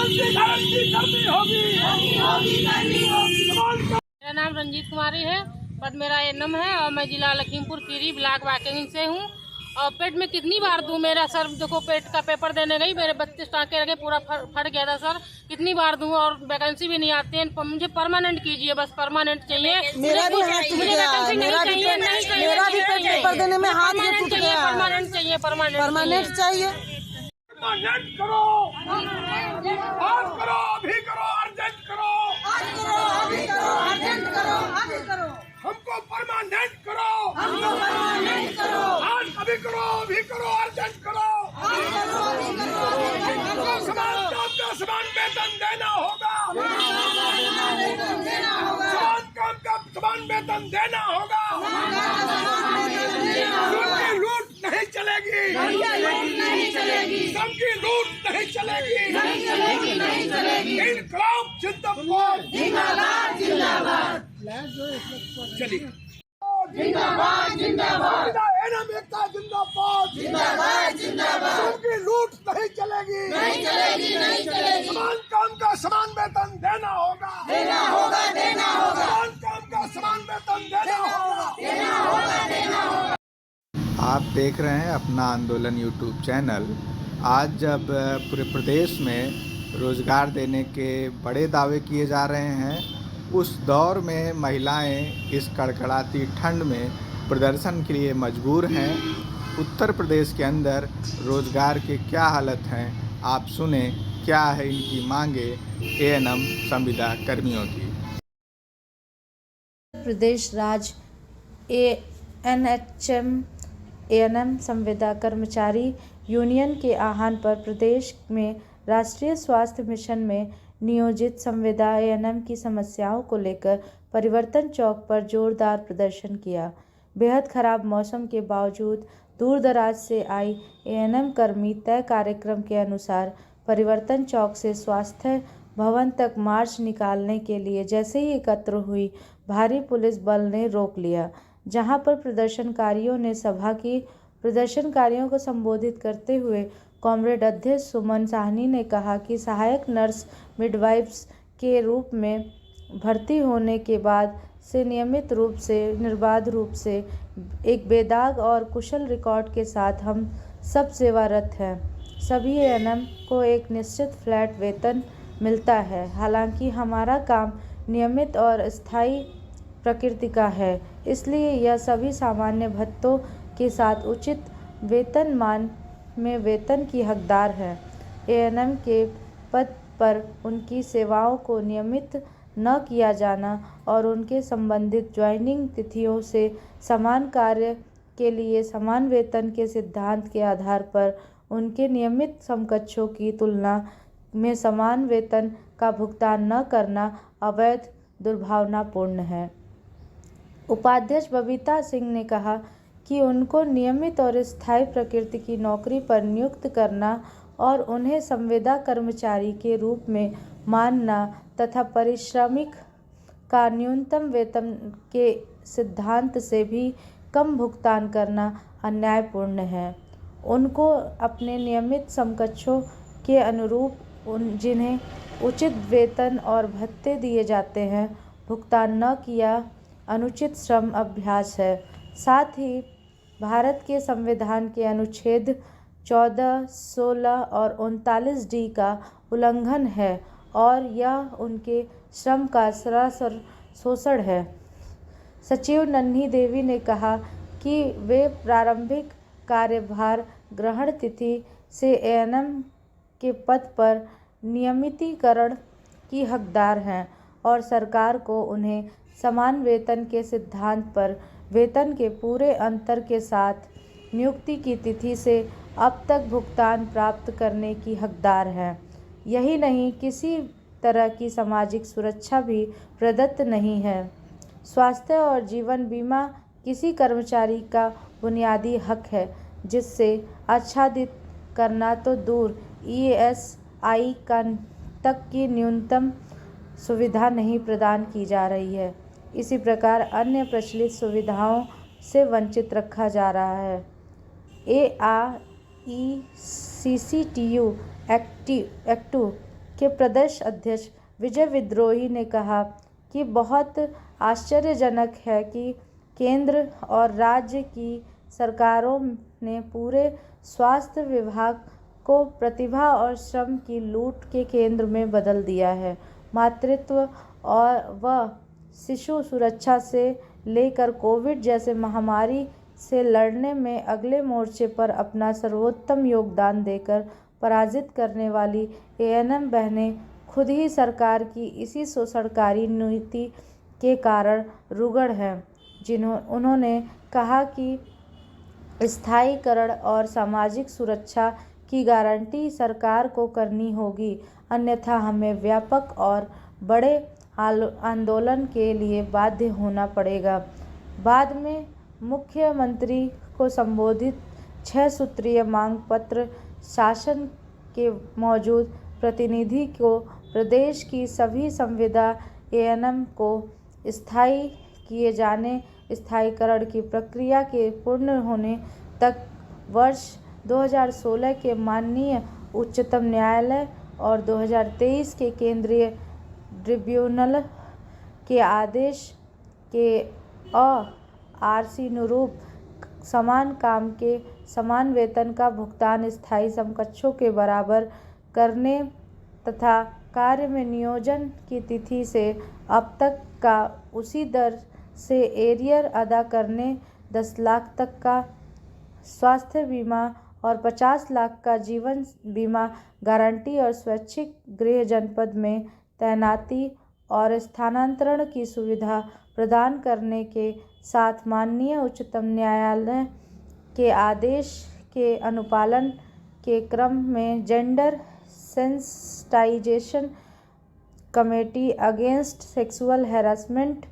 मेरा नाम रंजीत कुमारी है, पद मेरा एनम है और मैं जिला लखीमपुर खीरी ब्लॉक वाकई से हूँ। और पेट में कितनी बार दूं? मेरा सर देखो, पेट का पेपर देने गई, मेरे 32 टाँके लगे, पूरा फट गया था सर। कितनी बार दूं और वैकेंसी भी नहीं आती है। मुझे परमानेंट कीजिए, बस परमानेंट चाहिए। मेरा भी हाथ टूट गया, मेरा भी पेट पेपर देने में हाथ ये टूट गया। परमानेंट चाहिए, परमानेंट चाहिए। परमानेंट करो, आज करो, अभी करो, अर्जेंट करो, आज करो, अभी करो, अर्जेंट करो, अभी करो। हमको परमानेंट करो, हमको परमानेंट करो, आज अभी करो, अभी करो, अर्जेंट करो। आज करो, अभी करो, अर्जेंट करो। समान काम का समान वेतन देना होगा, समान वेतन देना होगा, समान काम का समान वेतन देना होगा। सबकी लूट नहीं चलेगी, नहीं चलेगी, सबकी लूट नहीं चलेगी, नहीं चलेगी। इनकलाब जिंदाबाद, जिंदाबाद, जिंदाबाद, चलिए जिंदाबाद, जिंदाबाद, एनम एकता जिंदाबाद, जिंदाबाद, जिंदाबाद। सबकी लूट नहीं चलेगी, नहीं चलेगी, नहीं चलेगी। समान काम का समान वेतन देना होगा, देना होगा, देना होगा, समान काम का समान वेतन देना होगा। देना होगा, देना होगा। आप देख रहे हैं अपना आंदोलन यूट्यूब चैनल। आज जब पूरे प्रदेश में रोज़गार देने के बड़े दावे किए जा रहे हैं, उस दौर में महिलाएं इस कड़कड़ाती ठंड में प्रदर्शन के लिए मजबूर हैं। उत्तर प्रदेश के अंदर रोज़गार की क्या हालत हैं, आप सुने क्या है इनकी मांगे एएनएम संविदा कर्मियों की। प्रदेश राज्य एएनएम संविदा कर्मचारी यूनियन के आह्वान पर प्रदेश में राष्ट्रीय स्वास्थ्य मिशन में नियोजित संविदा एएनएम की समस्याओं को लेकर परिवर्तन चौक पर जोरदार प्रदर्शन किया। बेहद खराब मौसम के बावजूद दूर दराज से आई एएनएम कर्मी तय कार्यक्रम के अनुसार परिवर्तन चौक से स्वास्थ्य भवन तक मार्च निकालने के लिए जैसे ही एकत्र हुई, भारी पुलिस बल ने रोक लिया। जहां पर प्रदर्शनकारियों ने सभा की। प्रदर्शनकारियों को संबोधित करते हुए कॉमरेड अध्यक्ष सुमन साहनी ने कहा कि सहायक नर्स मिडवाइफ्स के रूप में भर्ती होने के बाद से नियमित रूप से निर्बाध रूप से एक बेदाग और कुशल रिकॉर्ड के साथ हम सब सेवारत हैं। सभी एएनएम को एक निश्चित फ्लैट वेतन मिलता है। हालांकि हमारा काम नियमित और स्थायी प्रकृति का है, इसलिए यह सभी सामान्य भत्तों के साथ उचित वेतनमान में वेतन की हकदार है। एएनएम के पद पर उनकी सेवाओं को नियमित न किया जाना और उनके संबंधित ज्वाइनिंग तिथियों से समान कार्य के लिए समान वेतन के सिद्धांत के आधार पर उनके नियमित समकक्षों की तुलना में समान वेतन का भुगतान न करना अवैध दुर्भावनापूर्ण है। उपाध्यक्ष बबीता सिंह ने कहा कि उनको नियमित और स्थायी प्रकृति की नौकरी पर नियुक्त करना और उन्हें संविदा कर्मचारी के रूप में मानना तथा पारिश्रमिक का न्यूनतम वेतन के सिद्धांत से भी कम भुगतान करना अन्यायपूर्ण है। उनको अपने नियमित समकक्षों के अनुरूप जिन्हें उचित वेतन और भत्ते दिए जाते हैं, भुगतान न किया अनुचित श्रम अभ्यास है। साथ ही भारत के संविधान के अनुच्छेद 14, 16 और 39 डी का उल्लंघन है और यह उनके श्रम का सरासर शोषण है। सचिव नन्ही देवी ने कहा कि वे प्रारंभिक कार्यभार ग्रहण तिथि से एएनएम के पद पर नियमितीकरण की हकदार हैं और सरकार को उन्हें समान वेतन के सिद्धांत पर वेतन के पूरे अंतर के साथ नियुक्ति की तिथि से अब तक भुगतान प्राप्त करने की हकदार है। यही नहीं, किसी तरह की सामाजिक सुरक्षा भी प्रदत्त नहीं है। स्वास्थ्य और जीवन बीमा किसी कर्मचारी का बुनियादी हक है, जिससे आच्छादित करना तो दूर ईएसआई तक की न्यूनतम सुविधा नहीं प्रदान की जा रही है। इसी प्रकार अन्य प्रचलित सुविधाओं से वंचित रखा जा रहा है। एआईसीसीटीयू एक्ट के प्रदेश अध्यक्ष विजय विद्रोही ने कहा कि बहुत आश्चर्यजनक है कि केंद्र और राज्य की सरकारों ने पूरे स्वास्थ्य विभाग को प्रतिभा और श्रम की लूट के केंद्र में बदल दिया है। मातृत्व और शिशु सुरक्षा से लेकर कोविड जैसे महामारी से लड़ने में अगले मोर्चे पर अपना सर्वोत्तम योगदान देकर पराजित करने वाली एएनएम बहनें खुद ही सरकार की इसी शोषणकारी नीति के कारण रुगड़ हैं। उन्होंने कहा कि स्थायीकरण और सामाजिक सुरक्षा की गारंटी सरकार को करनी होगी, अन्यथा हमें व्यापक और बड़े आंदोलन के लिए बाध्य होना पड़ेगा। बाद में मुख्यमंत्री को संबोधित 6 सूत्रीय मांग पत्र शासन के मौजूद प्रतिनिधि को प्रदेश की सभी संविदा एएनएम को स्थायी किए जाने, स्थायीकरण की प्रक्रिया के पूर्ण होने तक वर्ष 2016 के माननीय उच्चतम न्यायालय और 2023 के केंद्रीय ट्रिब्यूनल के आदेश के आरसीनुरूप समान काम के समान वेतन का भुगतान स्थायी समकक्षों के बराबर करने तथा कार्य में नियोजन की तिथि से अब तक का उसी दर से एरियर अदा करने, 10 लाख तक का स्वास्थ्य बीमा और 50 लाख का जीवन बीमा गारंटी और स्वैच्छिक गृह जनपद में तैनाती और स्थानांतरण की सुविधा प्रदान करने के साथ माननीय उच्चतम न्यायालय के आदेश के अनुपालन के क्रम में gender sensitization committee against sexual harassment